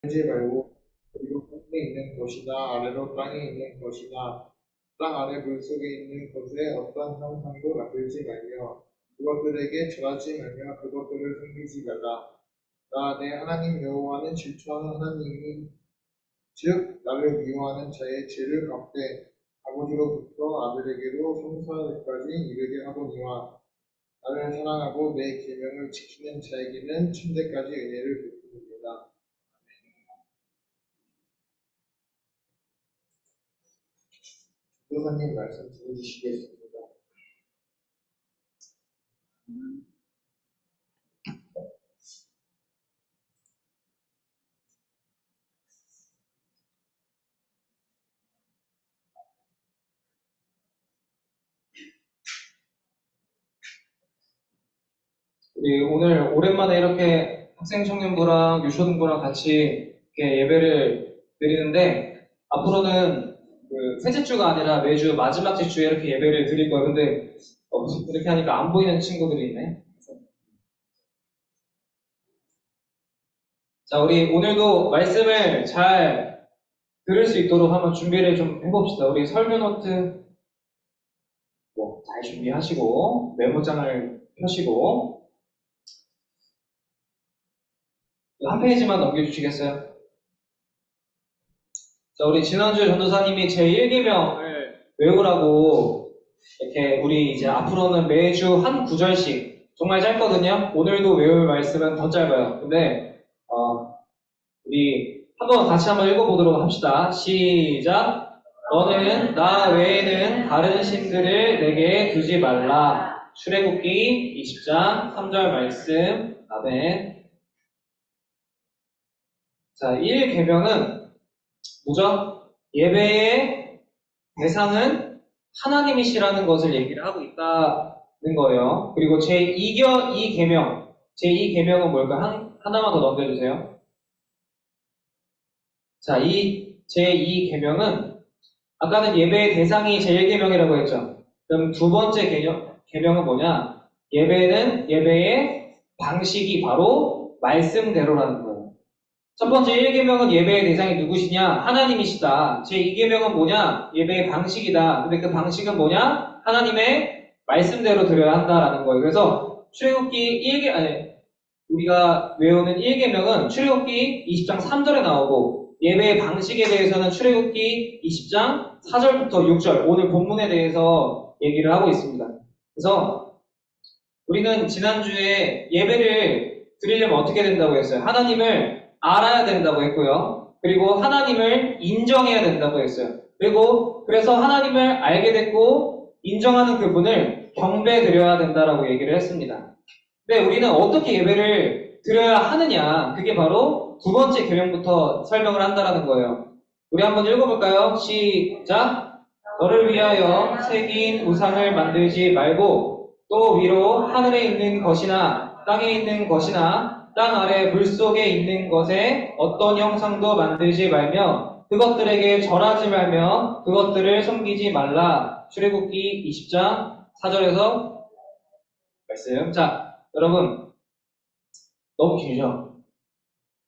하지 말고 그리고 하늘에 있는 것이나 아래로 땅에 있는 것이나 땅 아래 물속에 있는 것에 어떤 형상도 만들지 말며 그것들에게 절하지 말며 그것들을 섬기지 말라. 나 내 하나님 여호와는 질투하는 하나님이 즉 나를 미워하는 자의 죄를 갚되 아버지로부터 아들에게로 성사까지 이르게 하거니와 나를 사랑하고 내 계명을 지키는 자에게는 천대까지 은혜를 베푸느니라. 교사님 말씀 들어주시겠습니다. 우리 오늘 오랜만에 이렇게 학생 청년부랑 유초등부랑 같이 이렇게 예배를 드리는데 앞으로는 그 셋째 주가 아니라 매주 마지막 주에 이렇게 예배를 드릴 거예요. 근데 이렇게 하니까 안 보이는 친구들이 있네. 자, 우리 오늘도 말씀을 잘 들을 수 있도록 한번 준비를 좀 해봅시다. 우리 설교 노트 잘 준비하시고 메모장을 펴시고 한 페이지만 넘겨주시겠어요? 자, 우리 지난주에 전도사님이 제1계명을 외우라고 이렇게 우리 이제 앞으로는 매주 한 구절씩 정말 짧거든요. 오늘도 외울 말씀은 더 짧아요. 근데 우리 같이 한번 읽어보도록 합시다. 시작. 너는 나 외에는 다른 신들을 내게 두지 말라. 출애굽기 20장 3절 말씀. 아멘. 자, 1계명은 뭐죠? 예배의 대상은 하나님이시라는 것을 얘기를 하고 있다는 거예요. 그리고 제2계명은 뭘까? 하나만 더 넘겨주세요. 자, 이 제2계명은 아까는 예배의 대상이 제1계명이라고 했죠. 그럼 두 번째 계명은 뭐냐? 예배의 방식이 바로 말씀대로라는 거예요. 첫 번째 1계명은 예배의 대상이 누구시냐? 하나님이시다. 제2계명은 뭐냐? 예배의 방식이다. 근데 그 방식은 뭐냐? 하나님의 말씀대로 드려야 한다라는 거예요. 그래서 우리가 외우는 1계명은 출애굽기 20장 3절에 나오고 예배의 방식에 대해서는 출애굽기 20장 4절부터 6절 오늘 본문에 대해서 얘기를 하고 있습니다. 그래서 우리는 지난주에 예배를 드리려면 어떻게 된다고 했어요? 하나님을 알아야 된다고 했고요. 그리고 하나님을 인정해야 된다고 했어요. 그래서 하나님을 알게 됐고 인정하는 그분을 경배드려야 된다라고 얘기를 했습니다. 근데 우리는 어떻게 예배를 드려야 하느냐? 그게 바로 두 번째 계명부터 설명을 한다라는 거예요. 우리 한번 읽어볼까요? 시작! 너를 위하여 새긴 우상을 만들지 말고 또 위로 하늘에 있는 것이나 땅에 있는 것이나 땅 아래 물속에 있는 것에 어떤 형상도 만들지 말며 그것들에게 절하지 말며 그것들을 섬기지 말라. 출애굽기 20장 4절에서 말씀. 자, 여러분 너무 길죠?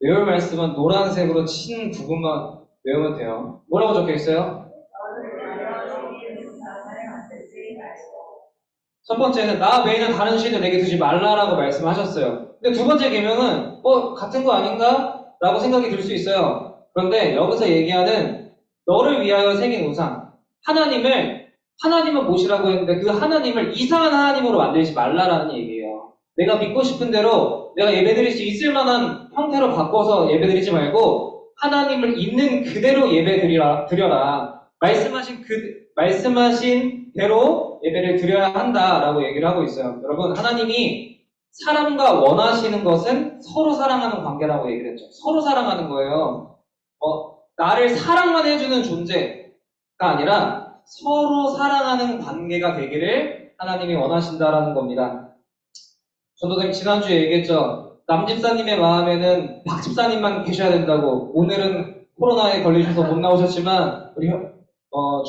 외울 말씀은 노란색으로 친 부분만 외우면 돼요. 뭐라고 적혀있어요? 첫 번째는 나 외에는 다른 신을 내게 두지 말라라고 말씀하셨어요. 근데 두 번째 계명은 같은 거 아닌가? 라고 생각이 들 수 있어요. 그런데 여기서 얘기하는 너를 위하여 새긴 우상 하나님은 모시라고 했는데 그 하나님을 이상한 하나님으로 만들지 말라라는 얘기예요. 내가 믿고 싶은 대로 내가 예배드릴 수 있을 만한 형태로 바꿔서 예배드리지 말고 하나님을 있는 그대로 예배드려라. 말씀하신 대로 예배를 드려야 한다라고 얘기를 하고 있어요. 여러분, 하나님이 사람과 원하시는 것은 서로 사랑하는 관계라고 얘기를 했죠. 서로 사랑하는 거예요. 나를 사랑만 해주는 존재가 아니라 서로 사랑하는 관계가 되기를 하나님이 원하신다라는 겁니다. 전도사님 지난주에 얘기했죠. 남집사님의 마음에는 박집사님만 계셔야 된다고. 오늘은 코로나에 걸리셔서 못 나오셨지만 우리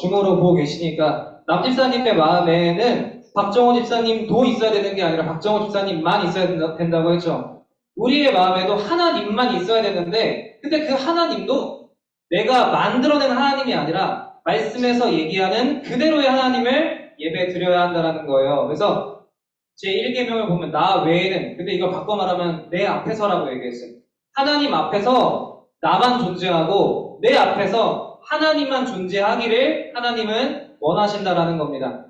중으로 보고 계시니까 남집사님의 마음에는 박정호 집사님도 있어야 되는 게 아니라 박정호 집사님만 있어야 된다고 했죠. 우리의 마음에도 하나님만 있어야 되는데, 근데 그 하나님도 내가 만들어낸 하나님이 아니라 말씀에서 얘기하는 그대로의 하나님을 예배 드려야 한다는 거예요. 그래서 제1계명을 보면 나 외에는, 근데 이걸 바꿔 말하면 내 앞에서라고 얘기했어요. 하나님 앞에서 나만 존재하고 내 앞에서 하나님만 존재하기를 하나님은 원하신다라는 겁니다.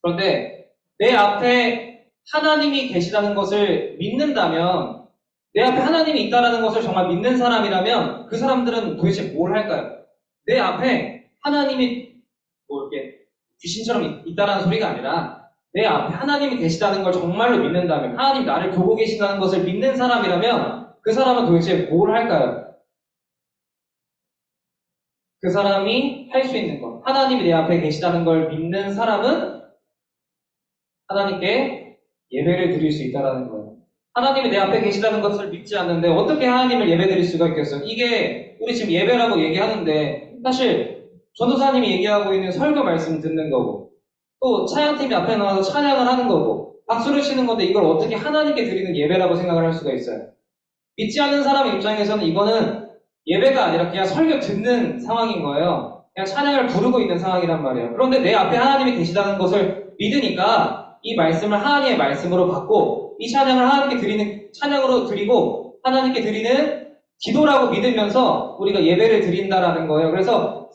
그런데 내 앞에 하나님이 계시다는 것을 믿는다면, 내 앞에 하나님이 있다는 것을 정말 믿는 사람이라면 그 사람들은 도대체 뭘 할까요? 내 앞에 하나님이 뭐 이렇게 귀신처럼 있다는 소리가 아니라 내 앞에 하나님이 계시다는 걸 정말로 믿는다면, 하나님 나를 보고 계신다는 것을 믿는 사람이라면 그 사람은 도대체 뭘 할까요? 그 사람이 할 수 있는 것, 하나님이 내 앞에 계시다는 걸 믿는 사람은 하나님께 예배를 드릴 수 있다는 거예요. 하나님이 내 앞에 계시다는 것을 믿지 않는데 어떻게 하나님을 예배 드릴 수가 있겠어요? 이게 우리 지금 예배라고 얘기하는데 사실 전도사님이 얘기하고 있는 설교 말씀 듣는 거고, 또 찬양팀이 앞에 나와서 찬양을 하는 거고, 박수를 치는 건데 이걸 어떻게 하나님께 드리는 예배라고 생각을 할 수가 있어요? 믿지 않는 사람 입장에서는 이거는 예배가 아니라 그냥 설교 듣는 상황인 거예요. 그냥 찬양을 부르고 있는 상황이란 말이에요. 그런데 내 앞에 하나님이 계시다는 것을 믿으니까 이 말씀을 하나님의 말씀으로 받고 이 찬양을 하나님께 드리는 찬양으로 드리고 하나님께 드리는 기도라고 믿으면서 우리가 예배를 드린다라는 거예요. 그래서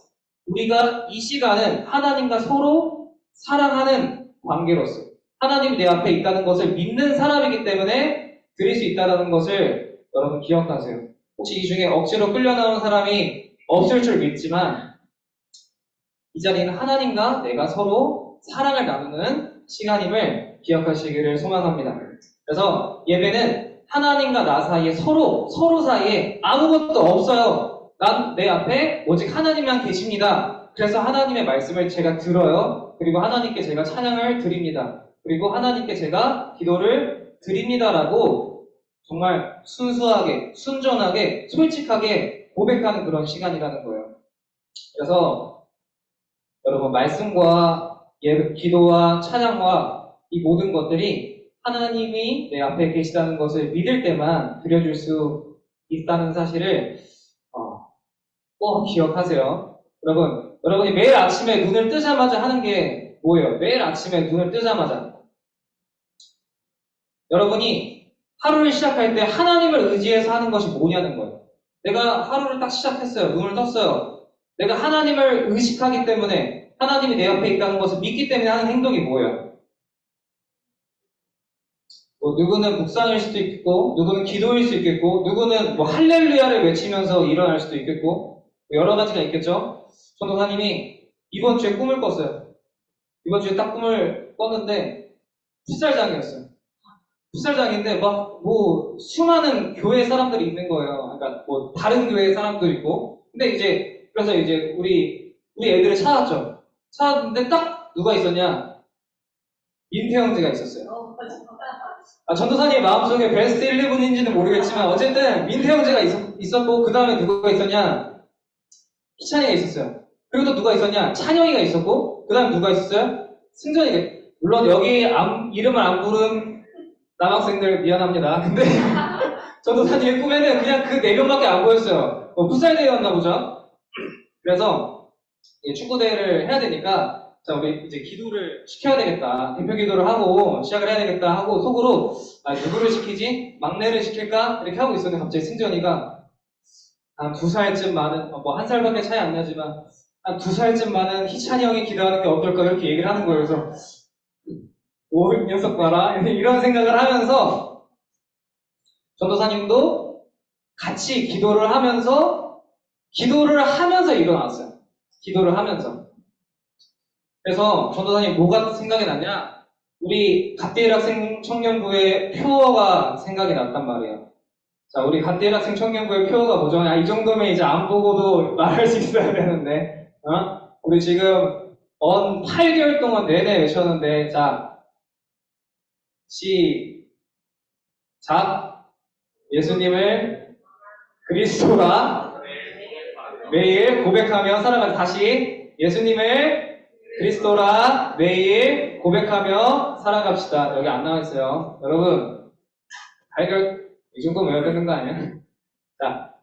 우리가 이 시간은 하나님과 서로 사랑하는 관계로서 하나님이 내 앞에 있다는 것을 믿는 사람이기 때문에 드릴 수 있다는 것을 여러분 기억하세요. 혹시 이 중에 억지로 끌려나온 사람이 없을 줄 믿지만 이 자리는 하나님과 내가 서로 사랑을 나누는 시간임을 기억하시기를 소망합니다. 그래서 예배는 하나님과 나 사이에 서로 사이에 아무것도 없어요. 난 내 앞에 오직 하나님만 계십니다. 그래서 하나님의 말씀을 제가 들어요. 그리고 하나님께 제가 찬양을 드립니다. 그리고 하나님께 제가 기도를 드립니다라고 정말 순수하게, 순전하게, 솔직하게 고백하는 그런 시간이라는 거예요. 그래서 여러분 말씀과 기도와 찬양과 이 모든 것들이 하나님이 내 앞에 계시다는 것을 믿을 때만 드려줄 수 있다는 사실을 꼭 기억하세요. 여러분이 매일 아침에 눈을 뜨자마자 하는 게 뭐예요? 매일 아침에 눈을 뜨자마자 여러분이 하루를 시작할 때 하나님을 의지해서 하는 것이 뭐냐는 거예요. 내가 하루를 딱 시작했어요. 눈을 떴어요. 내가 하나님을 의식하기 때문에 하나님이 내 앞에 있다는 것을 믿기 때문에 하는 행동이 뭐예요? 누구는 묵상일 수도 있겠고, 누구는 기도일 수 있겠고, 누구는 할렐루야를 외치면서 일어날 수도 있겠고, 여러 가지가 있겠죠? 전도사님이 이번 주에 꿈을 꿨어요. 이번 주에 딱 꿈을 꿨는데 풋살장이었어요. 풋살장인데 수많은 교회 사람들이 있는 거예요. 그러니까 다른 교회 사람도 있고. 근데 그래서 우리 애들을 찾았죠. 찾았는데 딱 누가 있었냐? 민태형제가 있었어요. 전도사님 마음속에 베스트 11인지는 모르겠지만 어쨌든 민태형제가 있었고, 그 다음에 누가 있었냐? 희찬이가 있었어요. 그리고 또 누가 있었냐? 찬영이가 있었고, 그 다음에 누가 있었어요? 승전이가. 물론 여기 이름을 안 부른 남학생들 미안합니다. 근데 전도사님의 꿈에는 그냥 그 4명밖에 안 보였어요. 풋살대회였나 보죠. 그래서 축구대회를 해야 되니까 자, 우리 이제 기도를 시켜야 되겠다. 대표 기도를 하고 시작을 해야 되겠다 하고 속으로 누구를 시키지? 막내를 시킬까? 이렇게 하고 있었는데 갑자기 승전이가 한 2살쯤 많은, 1살밖에 차이 안 나지만 한 2살쯤 많은 희찬이 형이 기도하는 게 어떨까? 이렇게 얘기를 하는 거예요. 그래서 이 녀석 봐라. 이런 생각을 하면서 전도사님도 같이 기도를 하면서 일어났어요. 기도를 하면서. 그래서 전도사님 뭐가 생각이 났냐? 우리 갓데일 학생 청년부의 표어가 생각이 났단 말이에요. 자, 우리 갓데일 학생 청년부의 표어가 뭐죠? 이 정도면 이제 안 보고도 말할 수 있어야 되는데, 우리 지금 8개월 동안 내내 외쳤는데, 자, 시작. 예수님을 그리스도라 매일 고백하며 살아가자. 다시 예수님을 그리스도라 매일 고백하며 살아갑시다. 여기 안 나와있어요. 여러분, 이 정도 외워야 되는 거 아니야? 자,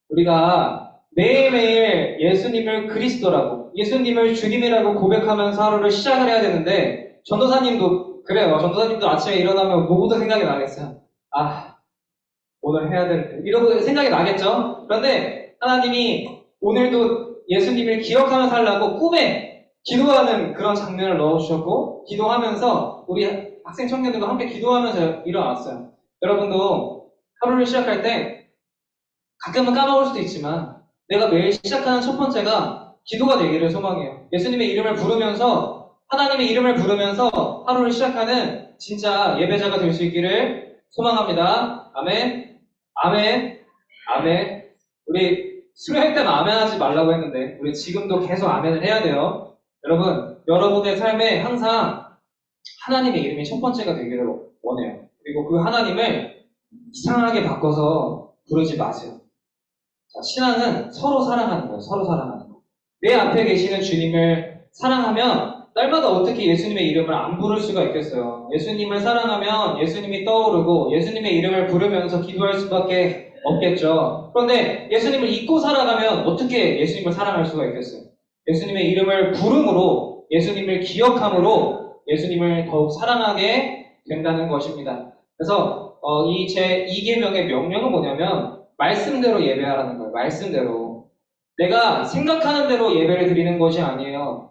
우리가 매일매일 예수님을 그리스도라고, 예수님을 주님이라고 고백하면서 하루를 시작을 해야 되는데, 전도사님도 그래요. 전도사님도 아침에 일어나면 뭐부터 생각이 나겠어요? 아, 오늘 해야 될, 이러고 생각이 나겠죠? 그런데 하나님이 오늘도 예수님을 기억하며 살라고 꿈에 기도하는 그런 장면을 넣어주셨고, 기도하면서 우리 학생 청년들과 함께 기도하면서 일어났어요. 여러분도 하루를 시작할 때 가끔은 까먹을 수도 있지만 내가 매일 시작하는 첫 번째가 기도가 되기를 소망해요. 예수님의 이름을 부르면서, 하나님의 이름을 부르면서 하루를 시작하는 진짜 예배자가 될 수 있기를 소망합니다. 아멘. 아멘. 아멘. 우리 수료할 때는 아멘 하지 말라고 했는데 우리 지금도 계속 아멘을 해야 돼요. 여러분, 여러분의 삶에 항상 하나님의 이름이 첫 번째가 되기를 원해요. 그리고 그 하나님을 이상하게 바꿔서 부르지 마세요. 자, 신앙은 서로 사랑하는 거예요. 서로 사랑하는 거. 내 앞에 계시는 주님을 사랑하면 날마다 어떻게 예수님의 이름을 안 부를 수가 있겠어요. 예수님을 사랑하면 예수님이 떠오르고 예수님의 이름을 부르면서 기도할 수밖에 없겠죠. 그런데 예수님을 잊고 살아가면 어떻게 예수님을 사랑할 수가 있겠어요. 예수님의 이름을 부름으로, 예수님을 기억함으로 예수님을 더욱 사랑하게 된다는 것입니다. 그래서 이 제 2계명의 명령은 뭐냐면 말씀대로 예배하라는 거예요. 말씀대로. 내가 생각하는 대로 예배를 드리는 것이 아니에요.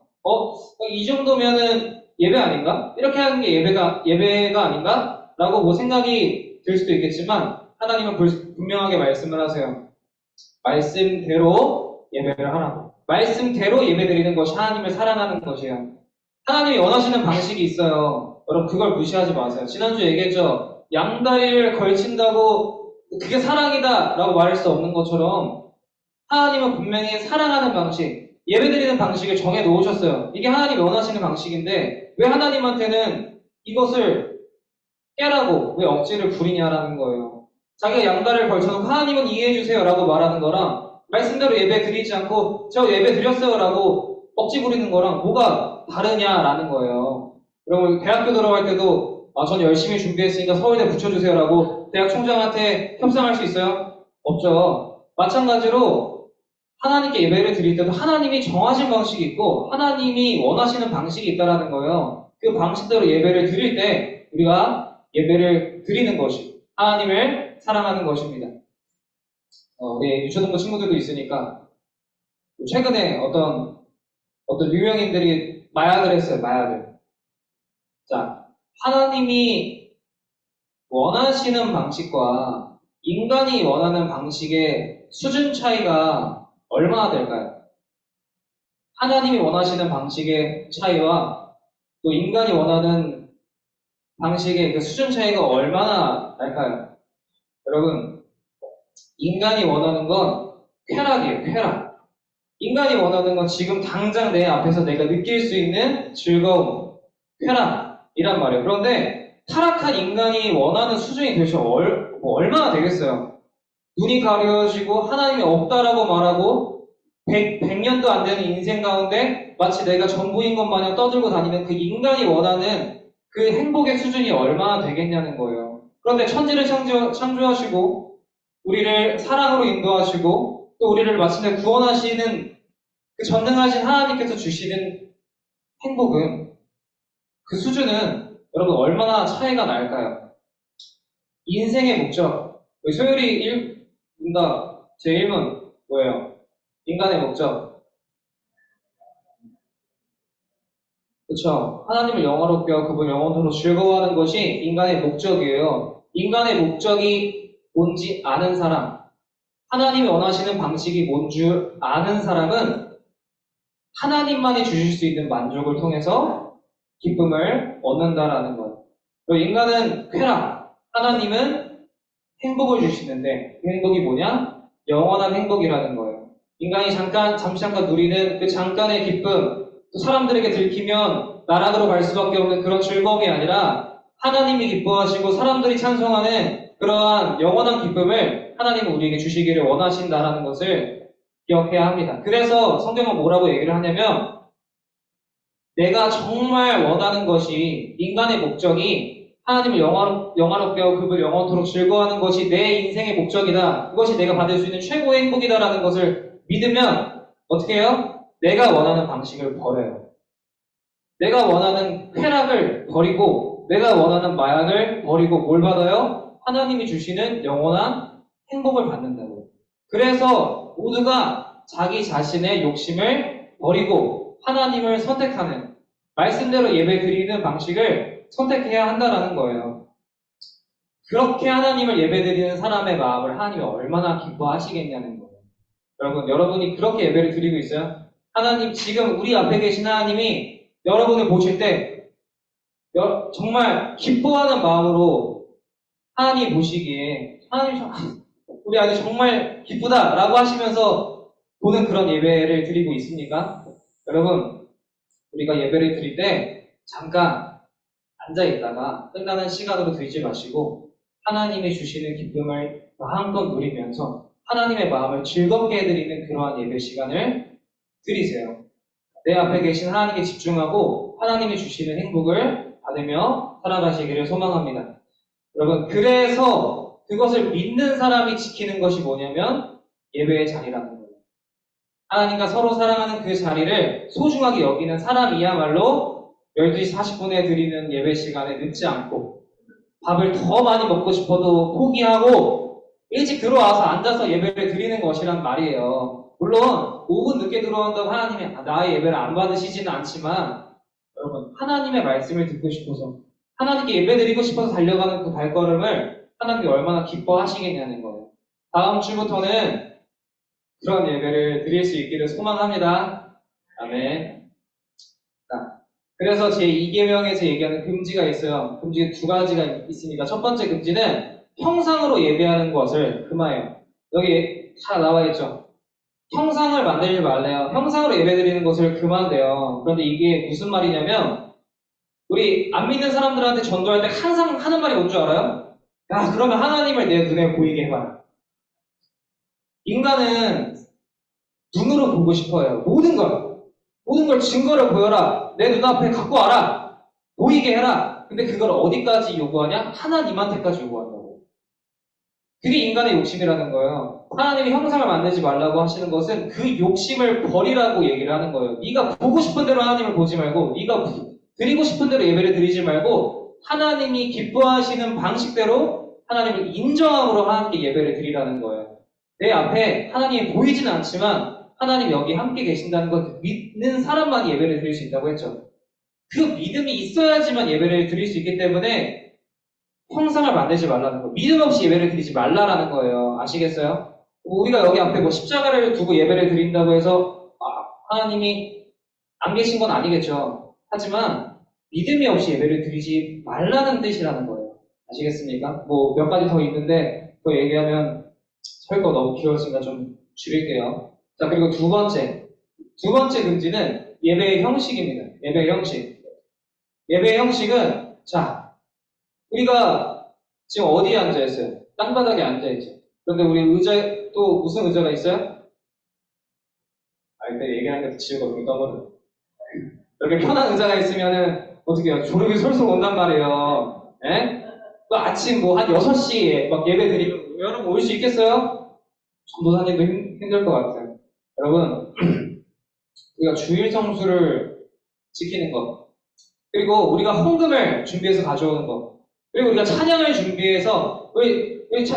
이 정도면은 예배 아닌가? 이렇게 하는 게 예배가 아닌가? 라고 뭐 생각이 들 수도 있겠지만 하나님은 분명하게 말씀을 하세요. 말씀대로 예배를 하라고. 말씀대로 예배 드리는 것이 하나님을 사랑하는 것이에요. 하나님이 원하시는 방식이 있어요. 여러분 그걸 무시하지 마세요. 지난주 얘기했죠. 양다리를 걸친다고 그게 사랑이다 라고 말할 수 없는 것처럼 하나님은 분명히 사랑하는 방식, 예배드리는 방식을 정해 놓으셨어요. 이게 하나님이 원하시는 방식인데 왜 하나님한테는 이것을 깨라고 왜 억지를 부리냐라는 거예요. 자기가 양다리를 걸쳐놓고 하나님은 이해해주세요 라고 말하는 거랑 말씀대로 예배 드리지 않고 저 예배 드렸어요 라고 억지 부리는 거랑 뭐가 다르냐라는 거예요. 여러분 대학교 들어갈 때도 전 열심히 준비했으니까 서울대 붙여주세요 라고 대학 총장한테 협상할 수 있어요? 없죠. 마찬가지로 하나님께 예배를 드릴 때도 하나님이 정하신 방식이 있고 하나님이 원하시는 방식이 있다는 거예요. 그 방식대로 예배를 드릴 때 우리가 예배를 드리는 것이 하나님을 사랑하는 것입니다. 우리 유초등부 친구들도 있으니까 최근에 어떤 유명인들이 마약을 했어요. 마약을. 자, 하나님이 원하시는 방식과 인간이 원하는 방식의 수준 차이가 얼마나 될까요? 하나님이 원하시는 방식의 차이와 또 인간이 원하는 방식의 그 수준 차이가 얼마나 날까요? 여러분, 인간이 원하는 건 쾌락이에요, 쾌락. 인간이 원하는 건 지금 당장 내 앞에서 내가 느낄 수 있는 즐거움, 쾌락이란 말이에요. 그런데 타락한 인간이 원하는 수준이 도대체 얼마나 되겠어요? 눈이 가려지고 하나님이 없다라고 말하고 100년도 안 되는 인생 가운데 마치 내가 전부인 것 마냥 떠들고 다니는 그 인간이 원하는 그 행복의 수준이 얼마나 되겠냐는 거예요. 그런데 천지를 창조하시고 우리를 사랑으로 인도하시고 또 우리를 마침내 구원하시는 그 전능하신 하나님께서 주시는 행복은 그 수준은 여러분 얼마나 차이가 날까요? 인생의 목적. 소율이 응답 제 1문 뭐예요? 인간의 목적. 그렇죠. 하나님을 영화롭게 하고 그분 영원토록 즐거워하는 것이 인간의 목적이에요. 인간의 목적이 뭔지 아는 사람, 하나님이 원하시는 방식이 뭔 줄 아는 사람은 하나님만이 주실 수 있는 만족을 통해서 기쁨을 얻는다라는 것. 인간은 쾌락, 하나님은 행복을 주시는데 그 행복이 뭐냐? 영원한 행복이라는 거예요. 인간이 잠시 잠깐 누리는 그 잠깐의 기쁨, 또 사람들에게 들키면 나락으로 갈 수밖에 없는 그런 즐거움이 아니라 하나님이 기뻐하시고 사람들이 찬송하는 그러한 영원한 기쁨을 하나님은 우리에게 주시기를 원하신다라는 것을 기억해야 합니다. 그래서 성경은 뭐라고 얘기를 하냐면 내가 정말 원하는 것이 인간의 목적이 하나님을 영화롭게 하고 그를 영원토록 즐거워하는 것이 내 인생의 목적이다. 그것이 내가 받을 수 있는 최고의 행복이다라는 것을 믿으면 어떻게 해요? 내가 원하는 방식을 버려요. 내가 원하는 쾌락을 버리고 내가 원하는 마약을 버리고 뭘 받아요? 하나님이 주시는 영원한 행복을 받는다고요. 그래서 모두가 자기 자신의 욕심을 버리고 하나님을 선택하는 말씀대로 예배 드리는 방식을 선택해야 한다라는 거예요. 그렇게 하나님을 예배 드리는 사람의 마음을 하나님이 얼마나 기뻐하시겠냐는 거예요. 여러분이 그렇게 예배를 드리고 있어요? 하나님, 지금 우리 앞에 계신 하나님이 여러분을 보실 때 정말 기뻐하는 마음으로 하나님 보시기에 하나님 우리 아들 정말 기쁘다라고 하시면서 보는 그런 예배를 드리고 있습니까? 여러분, 우리가 예배를 드릴 때 잠깐 앉아 있다가 끝나는 시간으로 드리지 마시고 하나님이 주시는 기쁨을 마음껏 누리면서 하나님의 마음을 즐겁게 해드리는 그러한 예배 시간을 드리세요. 내 앞에 계신 하나님께 집중하고 하나님이 주시는 행복을 받으며 살아가시기를 소망합니다. 여러분, 그래서 그것을 믿는 사람이 지키는 것이 뭐냐면 예배의 자리라는 거예요. 하나님과 서로 사랑하는 그 자리를 소중하게 여기는 사람이야말로 12시 40분에 드리는 예배 시간에 늦지 않고 밥을 더 많이 먹고 싶어도 포기하고 일찍 들어와서 앉아서 예배를 드리는 것이란 말이에요. 물론 5분 늦게 들어온다고 하나님이 나의 예배를 안 받으시지는 않지만 여러분, 하나님의 말씀을 듣고 싶어서 하나님께 예배드리고 싶어서 달려가는 그 발걸음을 하나님이 얼마나 기뻐하시겠냐는 거예요. 다음 주부터는 그런 예배를 드릴 수 있기를 소망합니다. 아멘. 자, 그래서 제2계명에서 얘기하는 금지가 있어요. 금지가 두 가지가 있습니다. 첫 번째 금지는 형상으로 예배하는 것을 금하여요. 여기 다 나와 있죠. 형상을 만들지 말래요. 형상으로 예배드리는 것을 금한대요. 그런데 이게 무슨 말이냐면 우리 안 믿는 사람들한테 전도할 때 항상 하는 말이 뭔 줄 알아요? 야, 그러면 하나님을 내 눈에 보이게 해봐요. 인간은 눈으로 보고 싶어요. 모든 걸 증거를 보여라. 내 눈앞에 갖고 와라. 보이게 해라. 근데 그걸 어디까지 요구하냐? 하나님한테까지 요구한다고. 그게 인간의 욕심이라는 거예요. 하나님이 형상을 만들지 말라고 하시는 것은 그 욕심을 버리라고 얘기를 하는 거예요. 네가 보고 싶은 대로 하나님을 보지 말고 네가 드리고 싶은 대로 예배를 드리지 말고 하나님이 기뻐하시는 방식대로 하나님을 인정함으로 하나님께 예배를 드리라는 거예요. 내 앞에 하나님이 보이지는 않지만 하나님 여기 함께 계신다는 걸 믿는 사람만 예배를 드릴 수 있다고 했죠. 그 믿음이 있어야지만 예배를 드릴 수 있기 때문에 형상을 만들지 말라는 거. 믿음 없이 예배를 드리지 말라라는 거예요. 아시겠어요? 우리가 여기 앞에 뭐 십자가를 두고 예배를 드린다고 해서 하나님이 안 계신 건 아니겠죠. 하지만 믿음이 없이 예배를 드리지 말라는 뜻이라는 거예요. 아시겠습니까? 뭐 몇 가지 더 있는데 더 얘기하면 설거 너무 길어지니까 좀 줄일게요. 자, 그리고 두 번째 금지는 예배의 형식입니다. 예배의 형식. 예배의 형식은 자, 우리가 지금 어디에 앉아있어요? 땅바닥에 앉아있죠. 그런데 우리 의자에 또 무슨 의자가 있어요? 일단 얘기하는 것도 지우고 떠보는. 이렇게 편한 의자가 있으면은 어떻게 해요? 졸음이 솔솔 온단 말이에요. 예? 또 아침 뭐 한 6시에 막 예배 드리면 여러분 올 수 있겠어요? 전도사님도 힘들 것 같아요. 여러분, 우리가 주일 성수를 지키는 것, 그리고 우리가 헌금을 준비해서 가져오는 것, 그리고 우리가 찬양을 준비해서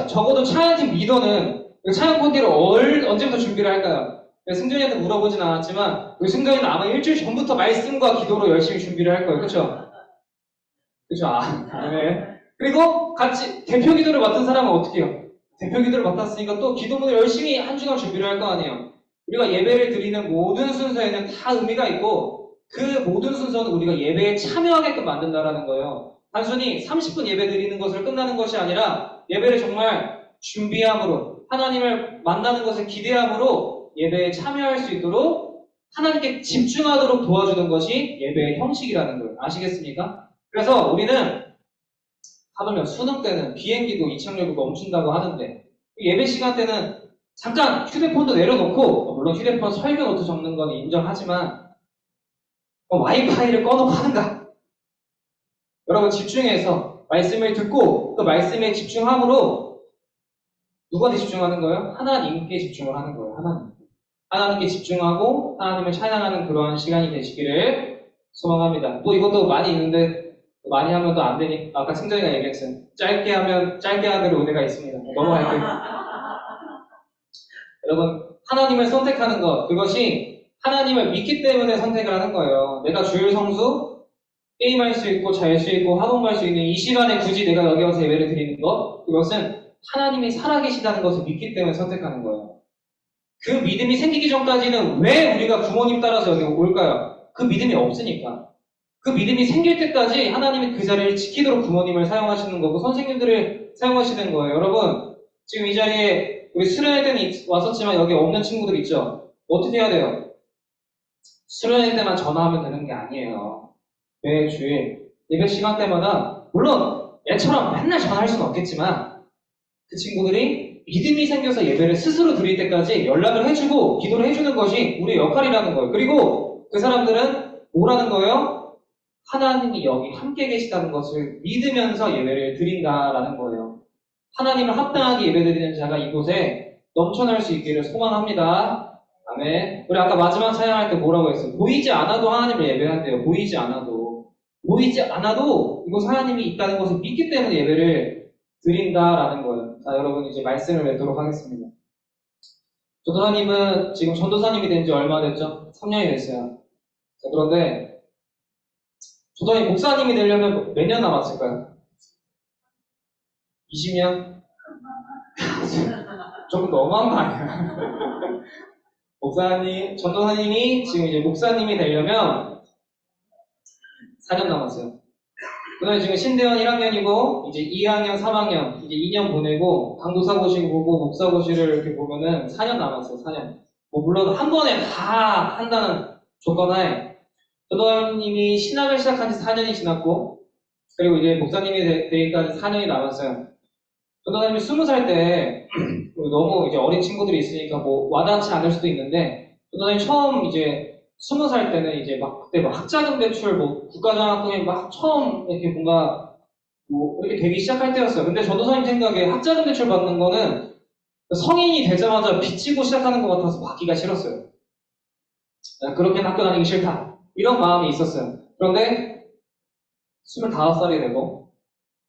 적어도 찬양팀 리더는 찬양 콘티를 언제부터 준비를 할까요? 승준이한테 물어보진 않았지만 우리 승준이는 아마 일주일 전부터 말씀과 기도로 열심히 준비를 할 거예요. 그렇죠? 그렇죠? 네. 그리고 같이 대표 기도를 맡은 사람은 어떻게 해요? 대표 기도를 맡았으니까 또 기도문을 열심히 한 주간 준비를 할 거 아니에요. 우리가 예배를 드리는 모든 순서에는 다 의미가 있고 그 모든 순서는 우리가 예배에 참여하게끔 만든다라는 거예요. 단순히 30분 예배 드리는 것을 끝나는 것이 아니라 예배를 정말 준비함으로 하나님을 만나는 것을 기대함으로 예배에 참여할 수 있도록 하나님께 집중하도록 도와주는 것이 예배의 형식이라는 거예요. 아시겠습니까? 그래서 우리는 하물며 수능 때는 비행기도 이착륙이 멈춘다고 하는데 예배 시간 때는 잠깐 휴대폰도 내려놓고 물론 휴대폰 설교 노트 적는 건 인정하지만 와이파이를 꺼놓고 하는가? 여러분 집중해서 말씀을 듣고 그 말씀에 집중함으로 누구한테 집중하는 거예요? 하나님께 집중을 하는 거예요. 하나님께 집중하고 하나님을 찬양하는 그러한 시간이 되시기를 소망합니다. 또 이것도 많이 있는데 많이 하면 또 안 되니 아까 승정이가 얘기했어요. 짧게 하면 짧게 하는 은혜가 있습니다. 넘어갈게요. 여러분 하나님을 선택하는 것 그것이 하나님을 믿기 때문에 선택을 하는 거예요. 내가 주일 성수 게임할 수 있고 잘 수 있고 학원 갈 수 있는 이 시간에 굳이 내가 여기 와서 예배를 드리는 것 그것은 하나님이 살아계시다는 것을 믿기 때문에 선택하는 거예요. 그 믿음이 생기기 전까지는 왜 우리가 부모님 따라서 여기 올까요? 그 믿음이 없으니까. 그 믿음이 생길 때까지 하나님이 그 자리를 지키도록 부모님을 사용하시는 거고 선생님들을 사용하시는 거예요. 여러분 지금 이 자리에 우리 수련회 때는 왔었지만 여기 없는 친구들 있죠? 어떻게 해야 돼요? 수련회 때만 전화하면 되는 게 아니에요. 매주일 예배 시간 때마다 물론 얘처럼 맨날 전화할 수는 없겠지만 그 친구들이 믿음이 생겨서 예배를 스스로 드릴 때까지 연락을 해주고 기도를 해주는 것이 우리의 역할이라는 거예요. 그리고 그 사람들은 뭐라는 거예요? 하나님이 여기 함께 계시다는 것을 믿으면서 예배를 드린다라는 거예요. 하나님을 합당하게 예배드리는 자가 이곳에 넘쳐날 수 있기를 소망합니다. 아멘. 우리 아까 마지막 찬양할 때 뭐라고 했어요? 보이지 않아도 하나님을 예배한대요. 보이지 않아도 이곳 하나님이 있다는 것을 믿기 때문에 예배를 드린다라는 거예요. 자, 여러분 이제 말씀을 맺도록 하겠습니다. 전도사님은 지금 전도사님이 된 지 얼마 됐죠? 3년이 됐어요. 자, 그런데 전도사님 목사님이 되려면 몇 년 남았을까요? 20년? 조금 너무한 거 아니야? 전도사님이 지금 이제 목사님이 되려면 4년 남았어요. 그다음에 지금 신대원 1학년이고 이제 2학년, 3학년 이제 2년 보내고 강도사고시 보고 목사고시를 이렇게 보면은 4년 남았어요. 4년. 뭐 물론 한 번에 다 한다는 조건하에 전도사님이 신학을 시작한 지 4년이 지났고 그리고 이제 목사님이 되기까지 4년이 남았어요. 전도사님이 20살 때 너무 이제 어린 친구들이 있으니까 뭐 와닿지 않을 수도 있는데 전도사님 처음 이제 20살 때는 이제 막 그때 막 학자금 대출 뭐 국가장학금이 막 처음 이렇게 뭔가 뭐 이렇게 되기 시작할 때였어요. 근데 전도사님 생각에 학자금 대출 받는 거는 성인이 되자마자 빚지고 시작하는 것 같아서 받기가 싫었어요. 그렇게는 학교 다니기 싫다. 이런 마음이 있었어요. 그런데 25살이 되고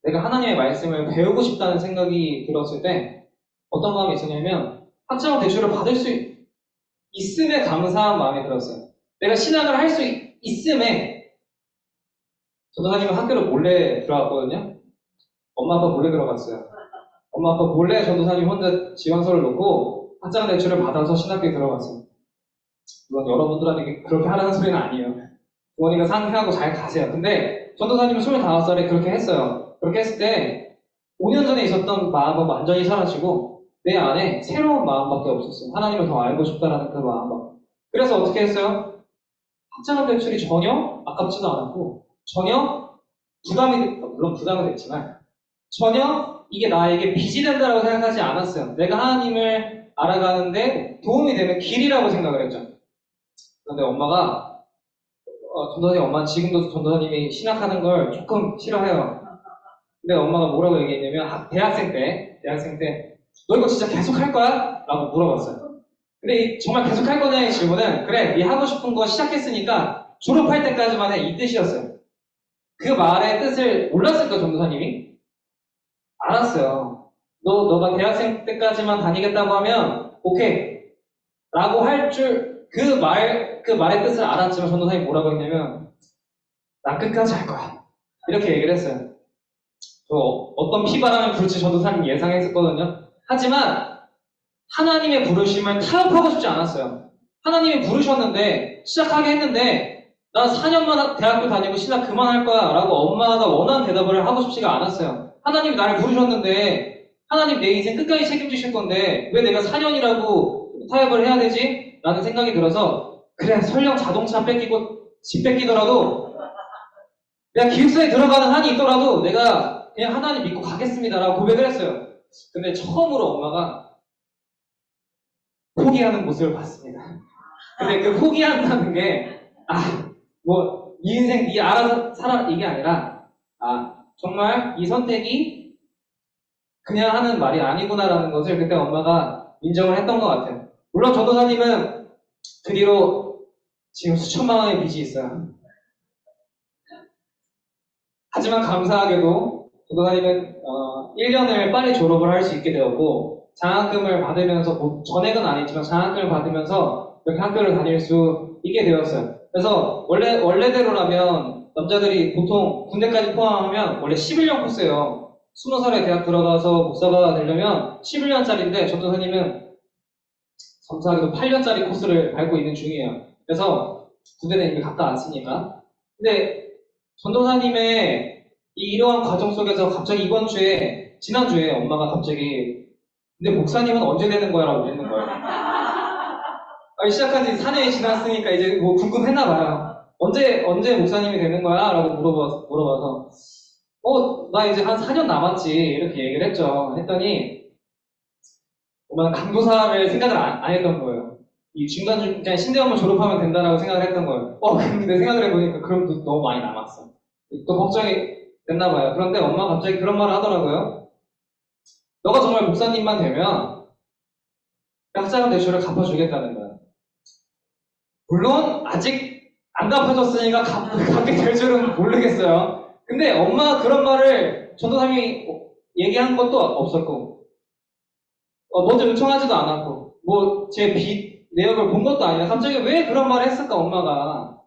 내가 하나님의 말씀을 배우고 싶다는 생각이 들었을 때 어떤 마음이 있었냐면 학자금 대출을 받을 수 있음에 감사한 마음이 들었어요. 내가 신학을 할 수 있음에 전도사님은 학교를 몰래 들어갔거든요. 엄마 아빠 몰래 들어갔어요. 엄마 아빠 몰래 전도사님 혼자 지원서를 놓고 학자금 대출을 받아서 신학교에 들어갔어요. 물론 여러분들한테 그렇게 하라는 소리는 아니에요. 부모님과 상의하고 잘 가세요. 근데 전도사님은 25살에 그렇게 했어요. 그렇게 했을 때 5년 전에 있었던 마음은 완전히 사라지고 내 안에 새로운 마음밖에 없었어요. 하나님을 더 알고 싶다라는 그 마음밖에. 그래서 어떻게 했어요? 학자금 대출이 전혀 아깝지도 않았고 전혀 물론 부담이 됐지만 전혀 이게 나에게 빚이 된다고 생각하지 않았어요. 내가 하나님을 알아가는데 도움이 되는 길이라고 생각을 했죠. 그런데 엄마가 전도사님 엄마는 지금도 전도사님이 신학하는 걸 조금 싫어해요. 근데 엄마가 뭐라고 얘기했냐면 대학생 때 너 이거 진짜 계속 할 거야? 라고 물어봤어요. 근데 정말 계속 할 거냐의 질문은 그래, 네 하고 싶은 거 시작했으니까 졸업할 때까지만 해 이 뜻이었어요. 그 말의 뜻을 몰랐을까 전도사님이? 알았어요. 너가 대학생 때까지만 다니겠다고 하면 오케이 라고 할 줄 그 말의 뜻을 알았지만 전도사님이 뭐라고 했냐면 난 끝까지 할 거야 이렇게 얘기를 했어요. 어떤 피바람을 불지 전도사님이 예상했었거든요. 하지만 하나님의 부르심을 타협하고 싶지 않았어요. 하나님이 부르셨는데 시작하게 했는데 난 4년만 대학교 다니고 신학 그만할 거야 라고 엄마가 원하는 대답을 하고 싶지가 않았어요. 하나님이 나를 부르셨는데 하나님 내 인생 끝까지 책임지실 건데 왜 내가 4년이라고 타협을 해야 되지? 라는 생각이 들어서 그래 설령 자동차 뺏기고 집 뺏기더라도 내가 기숙사에 들어가는 한이 있더라도 내가 그냥 하나님 믿고 가겠습니다 라고 고백을 했어요. 근데 처음으로 엄마가 포기하는 모습을 봤습니다. 근데 그 포기한다는 게 이 인생 네 알아서 살아 이게 아니라 정말 이 선택이 그냥 하는 말이 아니구나라는 것을 그때 엄마가 인정을 했던 것 같아요. 물론 전도사님은 그 뒤로 지금 수천만 원의 빚이 있어요. 하지만 감사하게도 전도사님은 1년을 빨리 졸업을 할 수 있게 되었고 장학금을 받으면서 뭐 전액은 아니지만 장학금을 받으면서 이렇게 학교를 다닐 수 있게 되었어요. 그래서 원래대로라면 남자들이 보통 군대까지 포함하면 원래 11년 코스예요. 20살에 대학 들어가서 목사가 되려면 11년짜리인데 전도사님은 감사하게도 8년짜리 코스를 밟고 있는 중이에요. 그래서 군대는 이미 갔다 왔으니까. 근데 전도사님의 이러한 과정 속에서 갑자기 지난주에 엄마가 갑자기 근데 목사님은 언제 되는 거야? 라고 묻는 거예요. 시작한 지 4년이 지났으니까 이제 뭐 궁금했나 봐요. 언제 목사님이 되는 거야? 라고 물어봐서 나 이제 한 4년 남았지. 이렇게 얘기를 했죠. 했더니 엄마는 강도사를 생각을 안 했던 거예요. 이 중간 그냥 신대원만 졸업하면 된다라고 생각을 했던 거예요. 근데 생각을 해보니까 그럼 또 너무 많이 남았어. 또 걱정이 됐나 봐요. 그런데 엄마가 갑자기 그런 말을 하더라고요. 너가 정말 목사님만 되면 학자금 대출을 갚아주겠다는 거야. 물론 아직 안 갚아줬으니까 갚게 될 줄은 모르겠어요. 근데 엄마가 그런 말을 전도사님이 얘기한 것도 없었고 먼저 요청하지도 않았고 뭐 제 빚 내역을 본 것도 아니야. 갑자기 왜 그런 말을 했을까 엄마가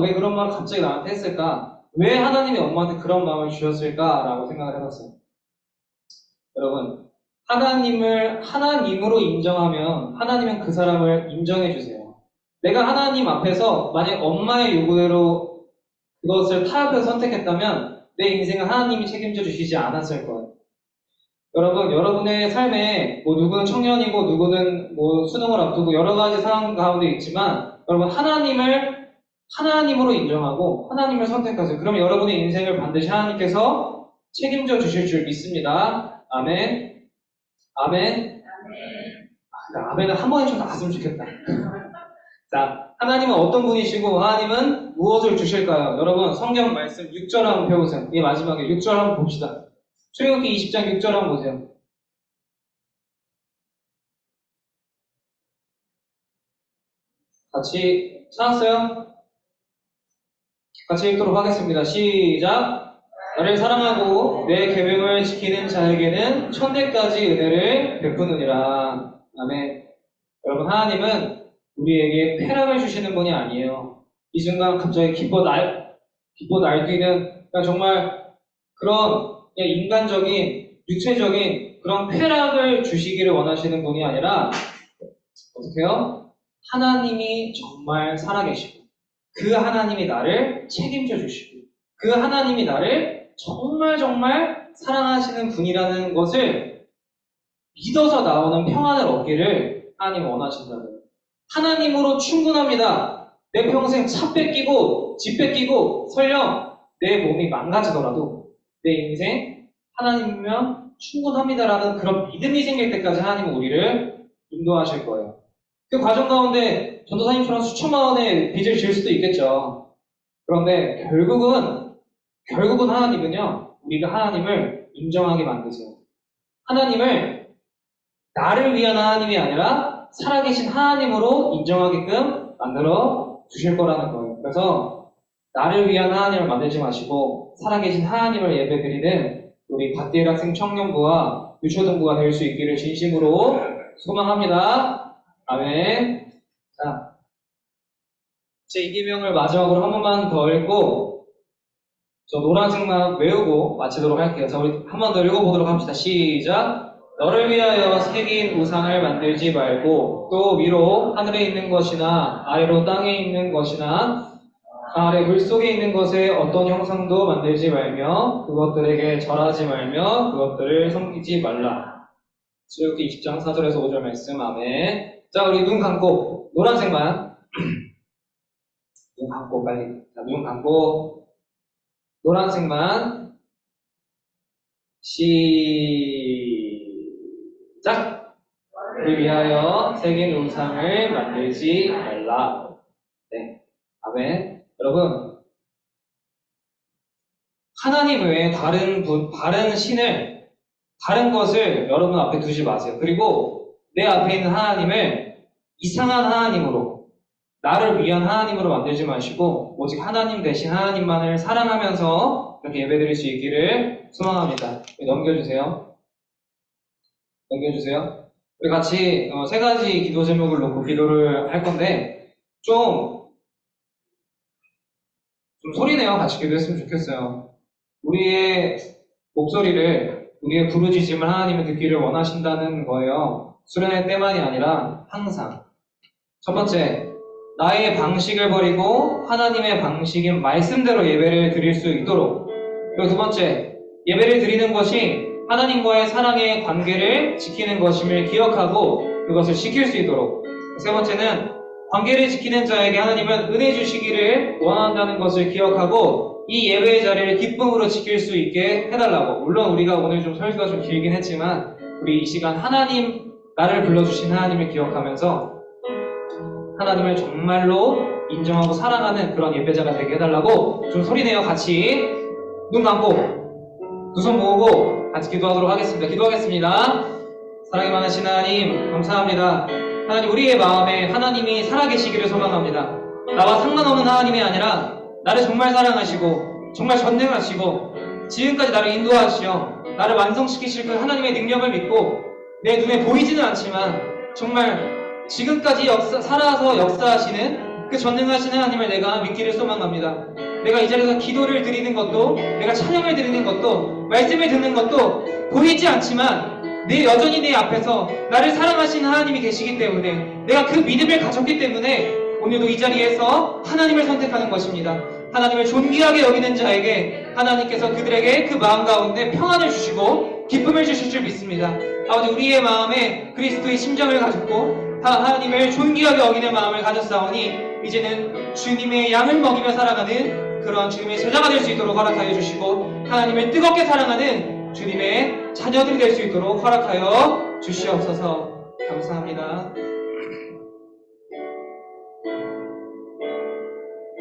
왜 그런 말을 갑자기 나한테 했을까? 왜 하나님이 엄마한테 그런 마음을 주셨을까라고 생각을 해봤어요. 여러분, 하나님을 하나님으로 인정하면 하나님은 그 사람을 인정해 주세요. 내가 하나님 앞에서 만약 엄마의 요구대로 그것을 타협해서 선택했다면 내 인생은 하나님이 책임져 주시지 않았을 거예요. 여러분, 여러분의 삶에 뭐 누구는 청년이고 누구는 뭐 수능을 앞두고 여러 가지 상황 가운데 있지만 여러분 하나님으로 인정하고 하나님을 선택하세요. 그러면 여러분의 인생을 반드시 하나님께서 책임져 주실 줄 믿습니다. 아멘. 아멘. 아멘은 한 번에 좀 나왔으면 좋겠다. 자, 하나님은 어떤 분이시고 하나님은 무엇을 주실까요? 여러분 성경 말씀 6절 한번 펴보세요. 이 마지막에 6절 한번 봅시다. 출애굽기 20장 6절 한번 보세요. 같이 찾았어요? 같이 읽도록 하겠습니다. 시작. 나를 사랑하고 내 계명을 지키는 자에게는 천대까지 은혜를 베푸느니라. 아멘. 여러분 하나님은 우리에게 쾌락을 주시는 분이 아니에요. 이 순간 갑자기 기뻐 날뛰는 그냥 정말 그런 그냥 인간적인 육체적인 그런 쾌락을 주시기를 원하시는 분이 아니라 어떻게요? 하나님이 정말 살아계시고 그 하나님이 나를 책임져 주시고 그 하나님이 나를 정말 사랑하시는 분이라는 것을 믿어서 나오는 평안을 얻기를 하나님 원하신다는 거예요. 하나님으로 충분합니다. 내 평생 차 뺏기고 집 뺏기고 설령 내 몸이 망가지더라도 내 인생 하나님이면 충분합니다라는 그런 믿음이 생길 때까지 하나님은 우리를 인도하실 거예요. 그 과정 가운데 전도사님처럼 수천만 원의 빚을 질 수도 있겠죠. 그런데 결국은 하나님은요, 우리가 하나님을 인정하게 만드세요. 하나님을 나를 위한 하나님이 아니라 살아계신 하나님으로 인정하게끔 만들어 주실 거라는 거예요. 그래서 나를 위한 하나님을 만들지 마시고 살아계신 하나님을 예배드리는 우리 갓디엘 학생 청년부와 유초등부가 될 수 있기를 진심으로 소망합니다. 아멘. 자, 제 이기명을 마지막으로 한 번만 더 읽고 저 노란색만 외우고 마치도록 할게요. 자, 우리 한 번 더 읽어보도록 합시다. 시작. 너를 위하여 새긴 우상을 만들지 말고 또 위로 하늘에 있는 것이나 아래로 땅에 있는 것이나 아래 물속에 있는 것에 어떤 형상도 만들지 말며 그것들에게 절하지 말며 그것들을 섬기지 말라. 출애굽기 20장 4절에서 5절 말씀. 아멘. 자, 우리 눈 감고 노란색만 눈 감고 빨리. 자, 눈 감고 노란색만 시작. 우리 위하여 새긴 우상을 만들지 말라. 네, 아멘. 여러분 하나님 외에 다른 신을, 다른 것을 여러분 앞에 두지 마세요. 그리고 내 앞에 있는 하나님을 이상한 하나님으로, 나를 위한 하나님으로 만들지 마시고 오직 하나님 대신 하나님만을 사랑하면서 이렇게 예배드릴 수 있기를 소망합니다. 넘겨주세요. 우리 같이 세 가지 기도 제목을 놓고 기도를 할 건데 좀 소리내어 같이 기도했으면 좋겠어요. 우리의 목소리를, 우리의 부르짖음을 하나님이 듣기를 원하신다는 거예요. 수련회 때만이 아니라 항상. 첫 번째, 나의 방식을 버리고 하나님의 방식인 말씀대로 예배를 드릴 수 있도록. 그리고 두 번째, 예배를 드리는 것이 하나님과의 사랑의 관계를 지키는 것임을 기억하고 그것을 지킬 수 있도록. 세 번째는 관계를 지키는 자에게 하나님은 은혜 주시기를 원한다는 것을 기억하고 이 예배의 자리를 기쁨으로 지킬 수 있게 해달라고. 물론 우리가 오늘 좀 설교가 좀 길긴 했지만 우리 이 시간 하나님, 나를 불러주신 하나님을 기억하면서 하나님을 정말로 인정하고 사랑하는 그런 예배자가 되게 해달라고 좀 소리내어 같이 눈 감고 두 손 모으고 같이 기도하도록 하겠습니다. 기도하겠습니다. 사랑이 많으신 하나님 감사합니다. 하나님, 우리의 마음에 하나님이 살아계시기를 소망합니다. 나와 상관없는 하나님이 아니라 나를 정말 사랑하시고 정말 전능하시고 지금까지 나를 인도하시어 나를 완성시키실 그 하나님의 능력을 믿고 내 눈에 보이지는 않지만 정말 지금까지 살아서 역사하시는 그 전능하신 하나님을 내가 믿기를 소망합니다. 내가 이 자리에서 기도를 드리는 것도, 내가 찬양을 드리는 것도, 말씀을 듣는 것도 보이지 않지만 여전히 내 앞에서 나를 사랑하시는 하나님이 계시기 때문에 내가 그 믿음을 가졌기 때문에 오늘도 이 자리에서 하나님을 선택하는 것입니다. 하나님을 존귀하게 여기는 자에게 하나님께서 그들에게 그 마음 가운데 평안을 주시고 기쁨을 주실 줄 믿습니다. 아버지, 우리의 마음에 그리스도의 심정을 가졌고 하나님을 존귀하게 여기는 마음을 가졌사오니 이제는 주님의 양을 먹이며 살아가는 그런 주님의 제자가 될 수 있도록 허락하여 주시고 하나님을 뜨겁게 사랑하는 주님의 자녀들이 될 수 있도록 허락하여 주시옵소서. 감사합니다.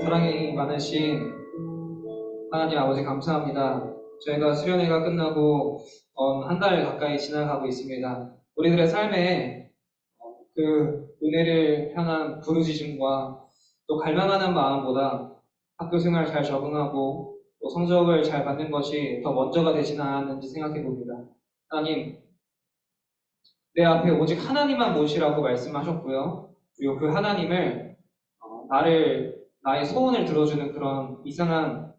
사랑이 많으신 하나님 아버지 감사합니다. 저희가 수련회가 끝나고 한 달 가까이 지나가고 있습니다. 우리들의 삶에 그 은혜를 향한 부르짖음과 또 갈망하는 마음보다 학교 생활 잘 적응하고 또 성적을 잘 받는 것이 더 먼저가 되지는 않았는지 생각해 봅니다. 하나님, 내 앞에 오직 하나님만 모시라고 말씀하셨고요. 그리고 그 하나님을 나의 소원을 들어주는 그런 이상한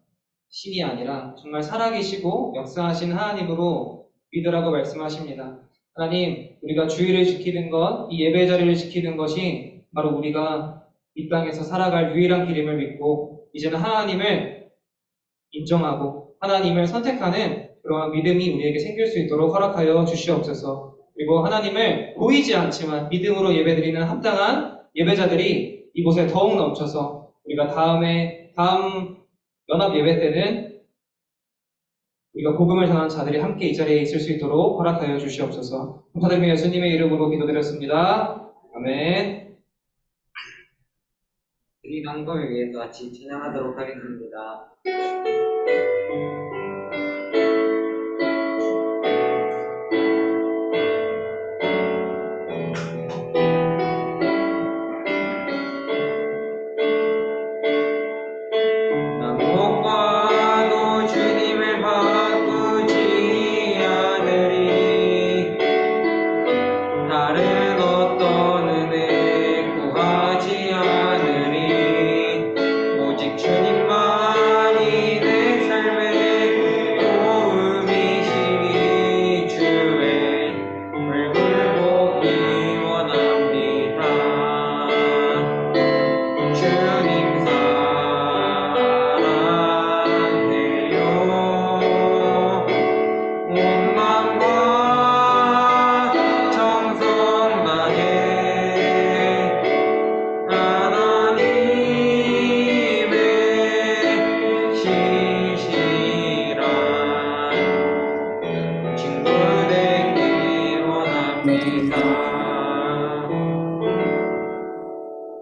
신이 아니라 정말 살아계시고 역사하신 하나님으로 믿으라고 말씀하십니다. 하나님, 우리가 주의를 지키는 것, 이 예배 자리를 지키는 것이 바로 우리가 이 땅에서 살아갈 유일한 길임을 믿고 이제는 하나님을 인정하고 하나님을 선택하는 그러한 믿음이 우리에게 생길 수 있도록 허락하여 주시옵소서. 그리고 하나님을 보이지 않지만 믿음으로 예배드리는 합당한 예배자들이 이곳에 더욱 넘쳐서 우리가 다음 연합 예배 때는 우리가 복음을 전하는 자들이 함께 이 자리에 있을 수 있도록 허락하여 주시옵소서. 감사드리며 예수님의 이름으로 기도드렸습니다. 아멘. 우리 낭독을 위해서 같이 찬양하도록 하겠습니다.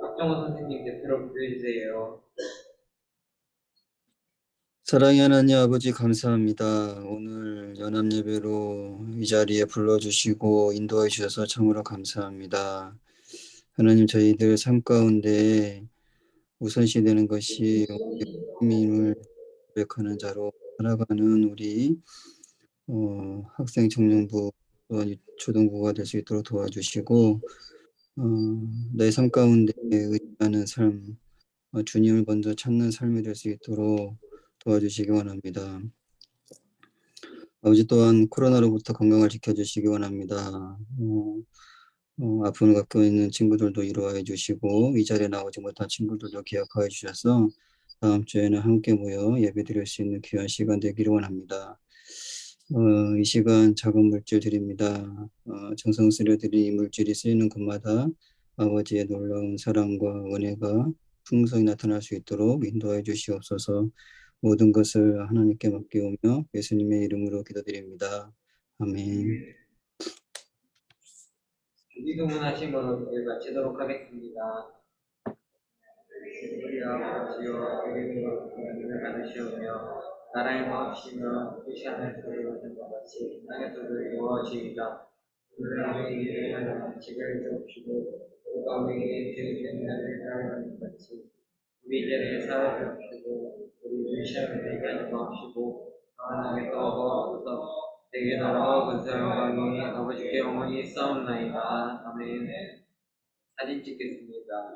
박정호 선생님 대표로 부여주세요. 사랑의 하나님 아버지 감사합니다. 오늘 연합예배로 이 자리에 불러주시고 인도해 주셔서 참으로 감사합니다. 하나님 저희들 삶 가운데 우선시 되는 것이 주님을 고백하는 자로 살아가는 우리 학생 청년부 또는 초등부가 될 수 있도록 도와주시고 내 삶 가운데 의지하는 삶 주님을 먼저 찾는 삶이 될 수 있도록 도와주시기 원합니다. 아버지 또한 코로나로부터 건강을 지켜주시기 원합니다. 아픔을 갖고 있는 친구들도 위로해 주시고 이 자리에 나오지 못한 친구들도 기억하여 주셔서 다음 주에는 함께 모여 예배드릴 수 있는 귀한 시간 되기를 원합니다. 이 시간 작은 물질들입니다. 정성스레들이 이 물질이 쓰이는 곳마다 아버지의 놀라운 사랑과 은혜가 풍성히 나타날 수 있도록 인도해 주시옵소서. 모든 것을 하나님께 맡기오며 예수님의 이름으로 기도드립니다. 아멘. 주기도문하심으로 예배 마치도록 하겠습니다. 우리 아버지여 이름으로 받으시오며 나라의 마옵시며 뜻이 하늘에서 이루어진 것 같이 땅에서도 이루어지이다. 오늘 우리에게 일하는 음식을 주옵시고 우리가 우리에게 죄짓는 자를 사하는 것 같이 우리 죄를 사하여 주옵시고 우리를 시험에 들게 하지 마옵시고 하나님의 떠서 얻어서 내게 나라와 근사와 영광이 아버지께 영원히 싸움나이다. 아멘. 사진 찍겠습니다.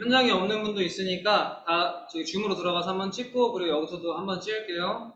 현장에 없는 분도 있으니까 다 저기 줌으로 들어가서 한번 찍고 그리고 여기서도 한번 찍을게요.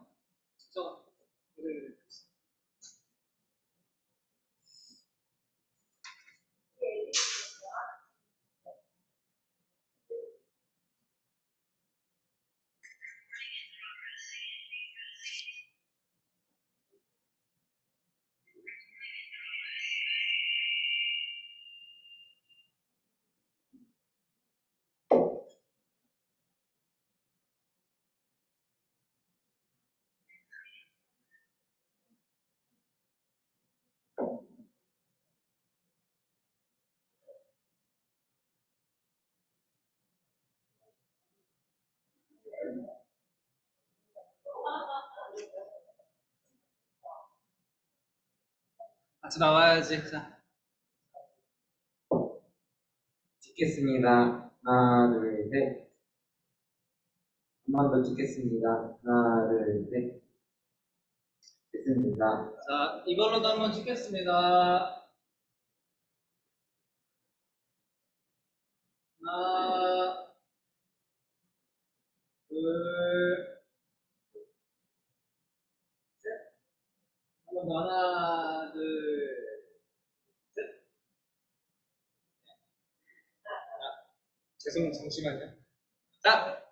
같이 나와야지. 자. 찍겠습니다. 하나, 둘, 셋. 한 번 더 찍겠습니다. 하나, 둘, 셋. 됐습니다. 자, 이걸로도 한번 찍겠습니다. 하나, 둘, 셋. 한 번 더 하나, 둘, 셋. 잠시만요. 자, 한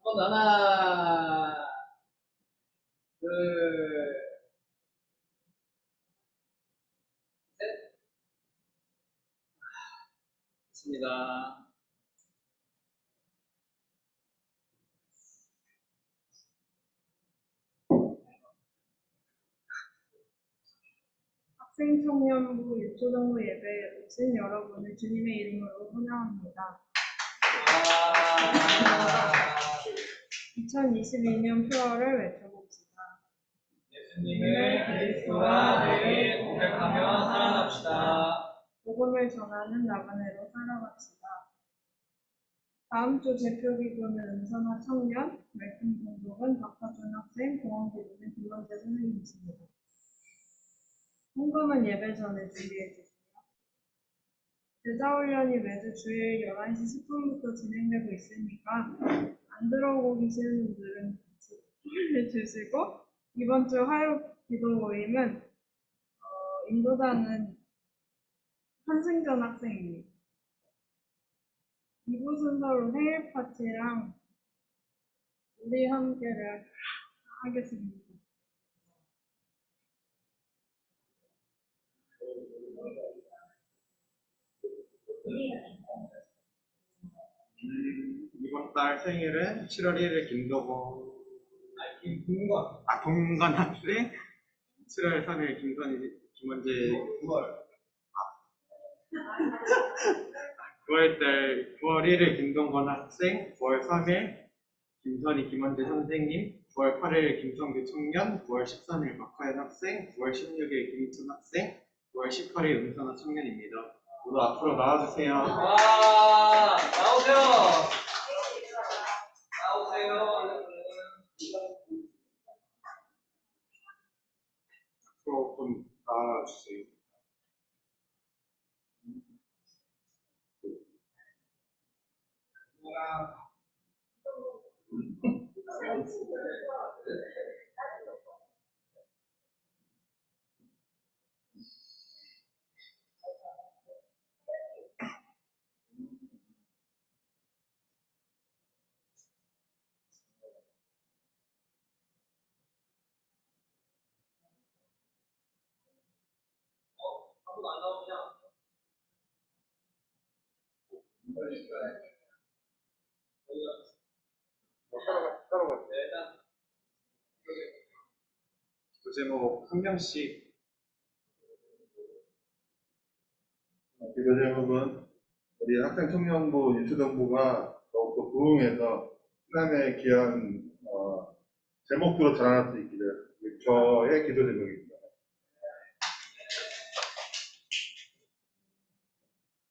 번 더 하나, 둘, 셋. 됐습니다. 학생청년부 유초등부 예배에 오신 여러분을 주님의 이름으로 환영합니다. 2022년 표어를 외쳐봅시다. 예수님을 그리스도와 늘 고백하며 살아갑시다. 복음을 전하는 나그네로 살아갑시다. 다음 주 대표 기도는 은선화 청년, 말씀 공독은 박하준 학생, 공원 기도는 김원재 선생님이십니다. 헌금은 예배 전에 준비해주세요. 제자훈련이 매주 주일 11시 10분부터 진행되고 있으니까 안 들어오고 계시는 분들은 같이 해주시고 이번 주 화요 기도 모임은 인도자는 한승전 학생입니다. 2부 순서로 생일 파티랑 우리 함께를 하겠습니다. 이번 달 생일은 7월 1일 김도봉 동건 학생 7월 3일 김원재 9월 1일 김동건 학생 9월 3일 김선희 김원재 선생님 9월 8일 김성규 청년 9월 13일 박하연 학생 9월 16일 김희춘 학생 9월 18일 은선아 청년입니다. 모두 앞으로 나와주세요. 와, 나오세요. 나오세요. 앞으로 좀 나와주세요. 아무도 안 나오냐? 그 제목 한 명씩. 기도 제목은 우리 학생청년부 유초정부가 더욱더 부흥해서 신앙의 귀한 제목으로 자라날 수 있기를 저의 기도 제목입니다.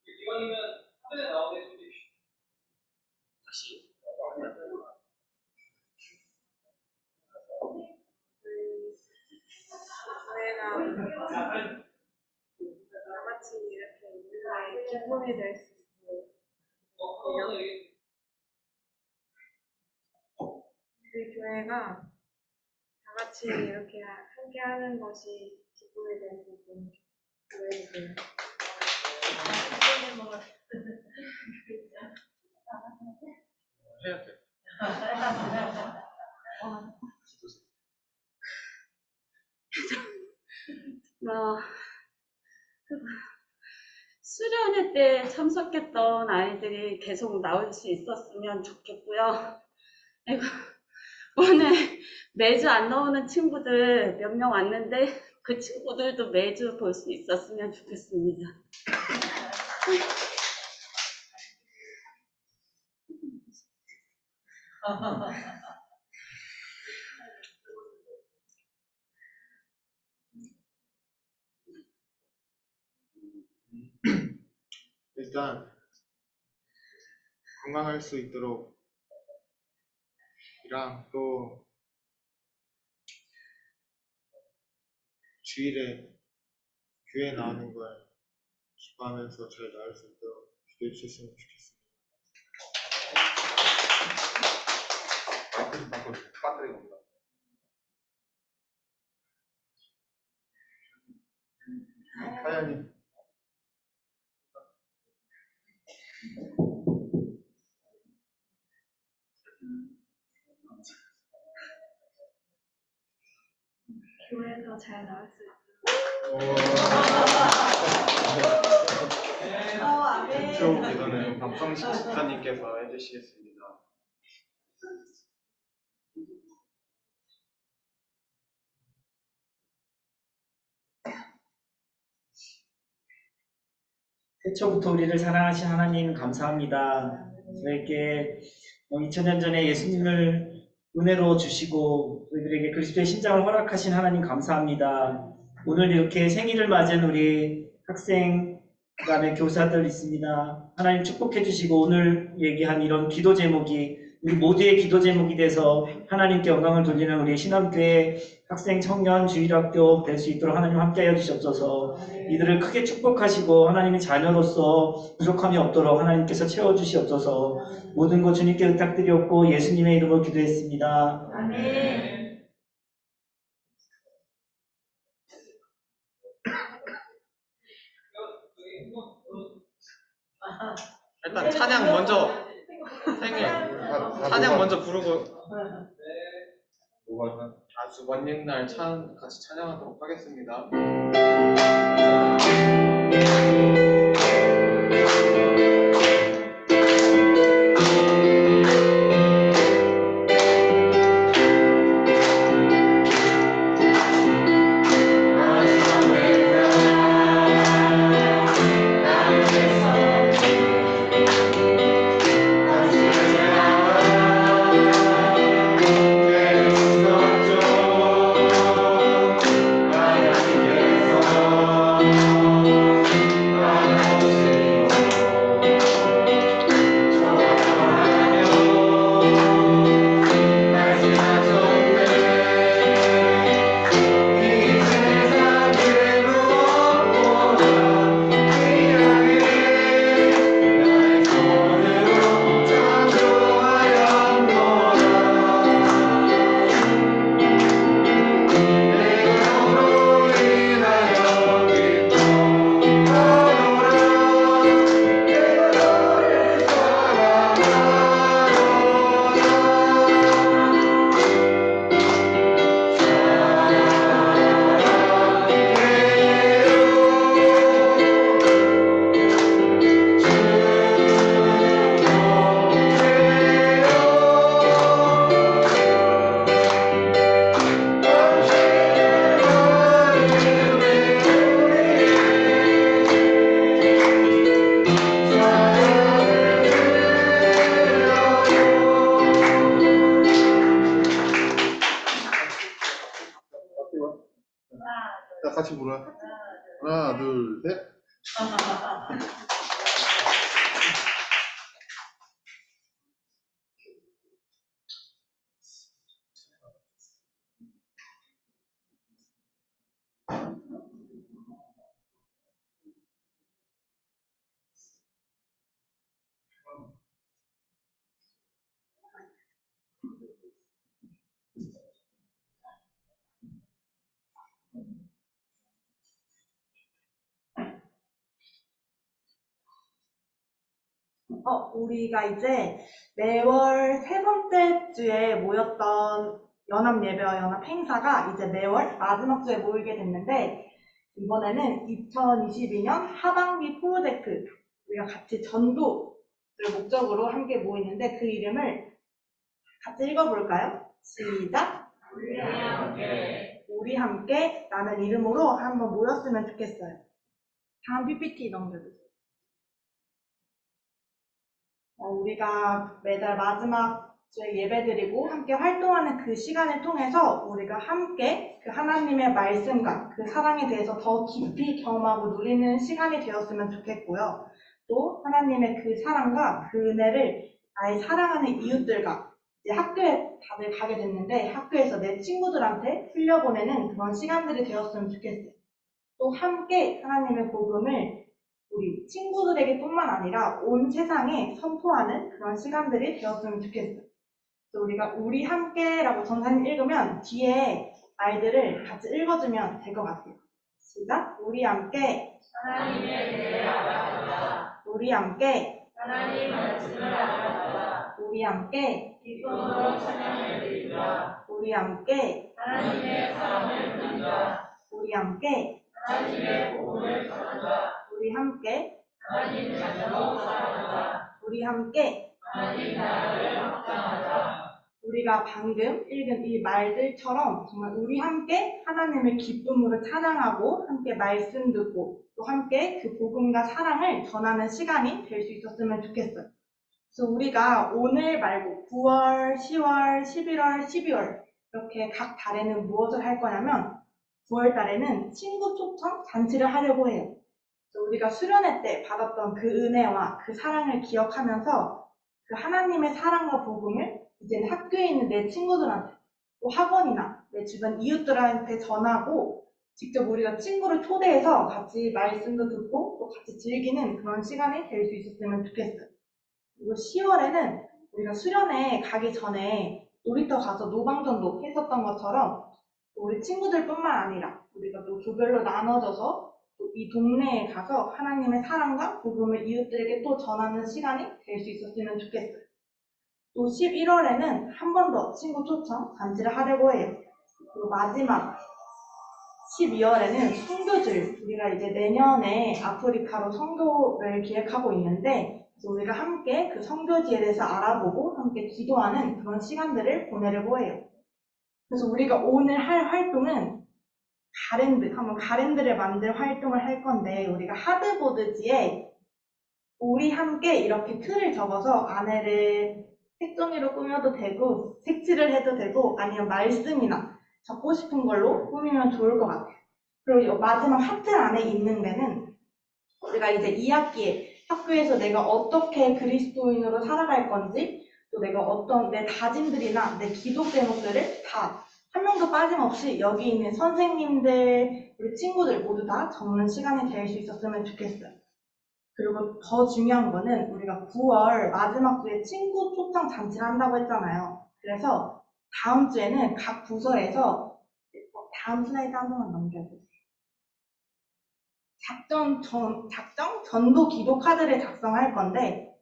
이거는 화면에 나오게 해주십시오. 다시. 저희가 다 같이 이렇게 있는 나의 기쁨이 될 수 있어요. 우리 교회가 다 같이 이렇게 함께 하는 것이 기쁨이 될 수 있도록 기도해주세요. 해야 돼. 수련회 때 참석했던 아이들이 계속 나올 수 있었으면 좋겠고요. 아이고, 오늘 매주 안 나오는 친구들 몇 명 왔는데 그 친구들도 매주 볼 수 있었으면 좋겠습니다. 일단 건강할 수 있도록 이랑 또 주일에 교회 나오는 걸 기뻐하면서 잘 나올 수 있도록 기도해 주셨으면 좋겠습니다. 배터리가 없다. 하연이 교회에서 잘 나올 수 있도록. 초 기도는 박성식 집사님께서 해주시겠습니다. 태초부터 우리를 사랑하신 하나님 감사합니다. 저에게 2000년 전에 예수님을 은혜로 주시고 우리들에게 그리스도의 신장을 허락하신 하나님 감사합니다. 오늘 이렇게 생일을 맞은 우리 학생 그다음에 교사들 있습니다. 하나님 축복해 주시고 오늘 얘기한 이런 기도 제목이 우리 모두의 기도 제목이 돼서 하나님께 영광을 돌리는 우리 신암교회 학생 청년 주일학교 될 수 있도록 하나님 함께하여 주시옵소서. 이들을 크게 축복하시고 하나님의 자녀로서 부족함이 없도록 하나님께서 채워주시옵소서. 모든 것 주님께 부탁드렸고 예수님의 이름으로 기도했습니다. 아멘. 일단 찬양 먼저 생일 찬양 먼저 부르고 아주 먼 옛날 같이 찬양하도록 하겠습니다. 같이 불어요. 하나, 둘, 셋. 우리가 이제 매월 세 번째 주에 모였던 연합예배와 연합행사가 이제 매월 마지막 주에 모이게 됐는데, 이번에는 2022년 하반기 프로젝트, 우리가 같이 전도를 목적으로 함께 모이는데 그 이름을 같이 읽어볼까요? 시작! 우리 함께 라는 이름으로 한번 모였으면 좋겠어요. 다음 PPT 넘겨주세요. 우리가 매달 마지막 주에 예배드리고 함께 활동하는 그 시간을 통해서 우리가 함께 그 하나님의 말씀과 그 사랑에 대해서 더 깊이 경험하고 누리는 시간이 되었으면 좋겠고요. 또 하나님의 그 사랑과 그 은혜를 나의 사랑하는 이웃들과 이제 학교에 다들 가게 됐는데 학교에서 내 친구들한테 흘려보내는 그런 시간들이 되었으면 좋겠어요. 또 함께 하나님의 복음을 우리 친구들에게 뿐만 아니라 온 세상에 선포하는 그런 시간들이 되었으면 좋겠어요. 그래서 우리가 우리 함께라고 전사님 읽으면 뒤에 아이들을 같이 읽어주면 될 것 같아요. 시작! 우리 함께 하나님의 은혜를 알아가자. 우리 함께 하나님 말씀을 알아가자. 우리 함께 기쁨으로 찬양을 드리자. 우리 함께 하나님의 사랑을 누리자. 우리 함께 하나님의 복음을 전하자. 우리 함께 하나님 자녀로 살아가자. 우리 함께 하나님 나라를 확장하자. 우리가 방금 읽은 이 말들처럼 정말 우리 함께 하나님을 기쁨으로 찬양하고 함께 말씀 듣고 또 함께 그 복음과 사랑을 전하는 시간이 될 수 있었으면 좋겠어요. 그래서 우리가 오늘 말고 9월, 10월, 11월, 12월 이렇게 각 달에는 무엇을 할 거냐면 9월 달에는 친구 초청 잔치를 하려고 해요. 우리가 수련회 때 받았던 그 은혜와 그 사랑을 기억하면서 그 하나님의 사랑과 복음을 이제는 학교에 있는 내 친구들한테 또 학원이나 내 주변 이웃들한테 전하고 직접 우리가 친구를 초대해서 같이 말씀도 듣고 또 같이 즐기는 그런 시간이 될 수 있었으면 좋겠어요. 그리고 10월에는 우리가 수련회 가기 전에 놀이터 가서 노방전도 했었던 것처럼 우리 친구들뿐만 아니라 우리가 또 조별로 나눠져서 이 동네에 가서 하나님의 사랑과 복음을 이웃들에게 또 전하는 시간이 될 수 있었으면 좋겠어요. 또 11월에는 한 번 더 친구 초청 잔치를 하려고 해요. 그리고 마지막 12월에는 선교주일, 우리가 이제 내년에 아프리카로 선교를 기획하고 있는데 그래서 우리가 함께 그 선교지에 대해서 알아보고 함께 기도하는 그런 시간들을 보내려고 해요. 그래서 우리가 오늘 할 활동은 한번 가랜드를 만들 활동을 할 건데 우리가 하드보드지에 우리 함께 이렇게 틀을 접어서 안에를 색종이로 꾸며도 되고 색칠을 해도 되고 아니면 말씀이나 적고 싶은 걸로 꾸미면 좋을 것 같아요. 그리고 마지막 하트 안에 있는 데는 우리가 이제 2학기에 학교에서 내가 어떻게 그리스도인으로 살아갈 건지 또 내가 어떤 내 다짐들이나 내 기도 제목들을 다 한 명도 빠짐없이 여기 있는 선생님들, 우리 친구들 모두 다 적는 시간이 될 수 있었으면 좋겠어요. 그리고 더 중요한 거는 우리가 9월 마지막 주에 친구 초청 잔치를 한다고 했잖아요. 그래서 다음 주에는 각 부서에서 다음 슬라이드 한 번만 넘겨주세요. 작정 전도 기도 카드를 작성할 건데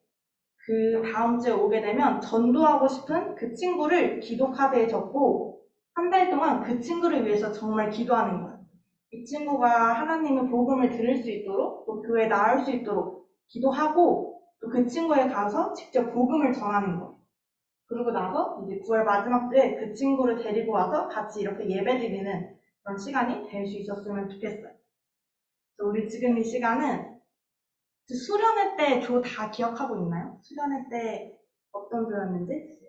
그 다음 주에 오게 되면 전도하고 싶은 그 친구를 기도 카드에 적고 한 달 동안 그 친구를 위해서 정말 기도하는 거예요. 이 친구가 하나님의 복음을 들을 수 있도록 또 교회에 나올 수 있도록 기도하고 또 그 친구에 가서 직접 복음을 전하는 거예요. 그러고 나서 이제 9월 마지막 주에 그 친구를 데리고 와서 같이 이렇게 예배드리는 그런 시간이 될 수 있었으면 좋겠어요. 우리 지금 이 시간은 수련회 때 조 다 기억하고 있나요? 수련회 때 어떤 조였는지?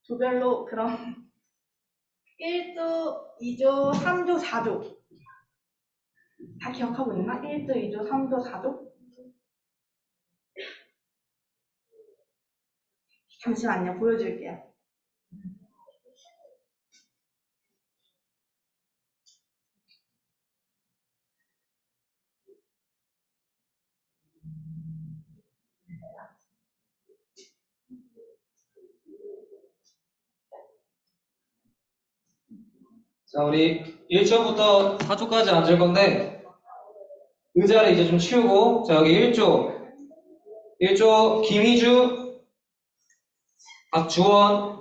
조별로 그럼 1조, 2조, 3조, 4조. 다 기억하고 있나? 1조, 2조, 3조, 4조? 잠시만요. 보여줄게요. 자, 우리 1조부터 4조까지 앉을 건데, 의자를 이제 좀 치우고, 자, 여기 1조 김희주, 박주원,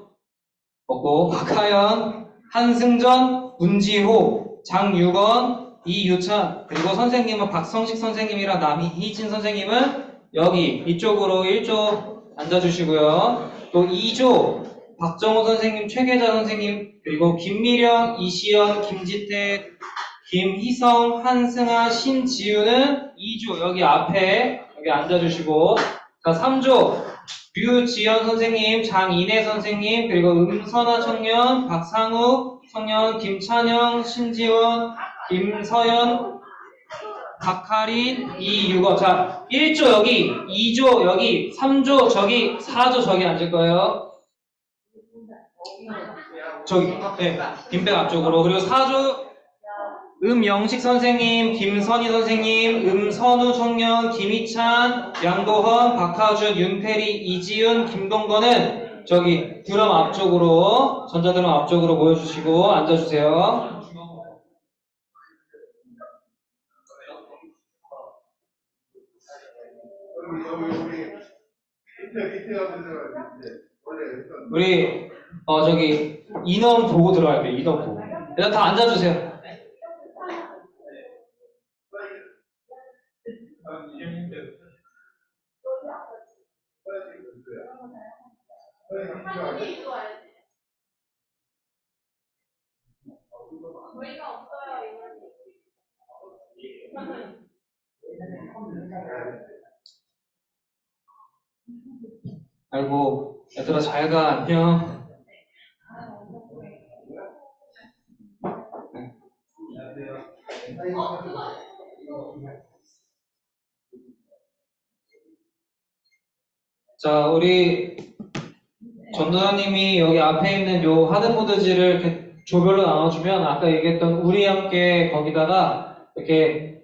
없고, 박하연, 한승전, 문지호, 장유건, 이유찬, 그리고 선생님은 박성식 선생님이랑 남희진 선생님은 여기 이쪽으로 1조 앉아주시고요. 또 2조 박정호 선생님, 최계자 선생님, 그리고 김미령, 이시연, 김지태, 김희성, 한승아, 신지우는 2조 여기 앞에 여기 앉아주시고, 자 3조 류지연 선생님, 장인혜 선생님, 그리고 음선아 청년, 박상욱 청년, 김찬영, 신지원, 김서연, 박하린, 이유거. 자 1조 여기, 2조 여기, 3조 저기, 4조 저기 앉을 거예요. 저기, 네, 빈백 앞쪽으로. 그리고 4조 음영식 선생님, 김선희 선생님, 음선우 청년, 김희찬, 양도헌, 박하준, 윤태리, 이지윤, 김동건은 저기 드럼 앞쪽으로, 전자드럼 앞쪽으로 모여주시고 앉아주세요. 우리 저기 인원 보고 들어갈 때 인원 보고. 일단 다 앉아주세요. 아이고, 얘들아 잘 가, 안녕. 자, 우리 전도사님이 여기 앞에 있는 요 하드보드지를 이렇게 조별로 나눠주면 아까 얘기했던 우리 함께 거기다가 이렇게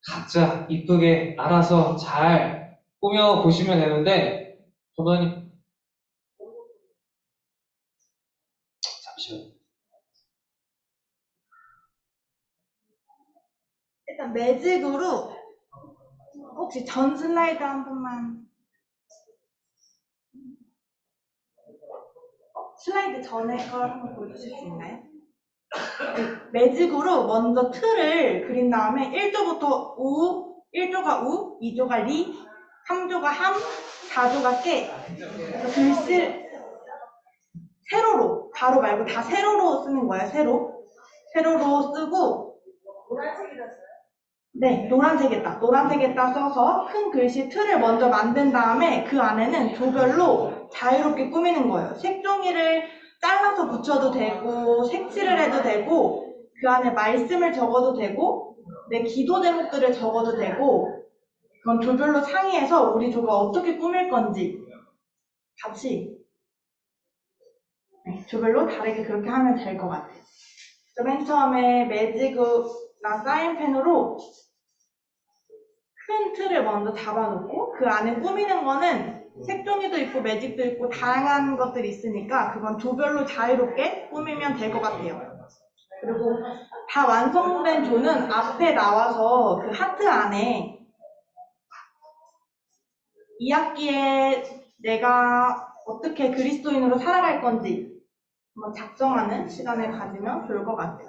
각자 이쁘게 알아서 잘 꾸며 보시면 되는데, 전도사님 잠시만요. 일단 매직으로 혹시 전 슬라이드 한 번만. 슬라이드 전에 걸 한번 보여주실 수 있나요? 매직으로 먼저 틀을 그린 다음에 1조부터 우, 1조가 우, 2조가 리, 3조가 함, 4조가 깨. 글씨 세로로, 가로 말고 다 세로로 쓰는 거예요. 세로로 쓰고. 네, 노란색에다 써서 큰 글씨 틀을 먼저 만든 다음에 그 안에는 조별로 자유롭게 꾸미는 거예요. 색종이를 잘라서 붙여도 되고, 색칠을 해도 되고, 그 안에 말씀을 적어도 되고, 내 기도 제목들을 적어도 되고, 그건 조별로 상의해서 우리 조가 어떻게 꾸밀 건지 같이 조별로 다르게 그렇게 하면 될 것 같아요. 맨 처음에 매직이나 사인펜으로 큰 틀을 먼저 잡아놓고 그 안에 꾸미는 거는 색종이도 있고 매직도 있고 다양한 것들이 있으니까 그건 조별로 자유롭게 꾸미면 될 것 같아요. 그리고 다 완성된 조는 앞에 나와서 그 하트 안에 2학기에 내가 어떻게 그리스도인으로 살아갈 건지 한번 작성하는 시간을 가지면 좋을 것 같아요.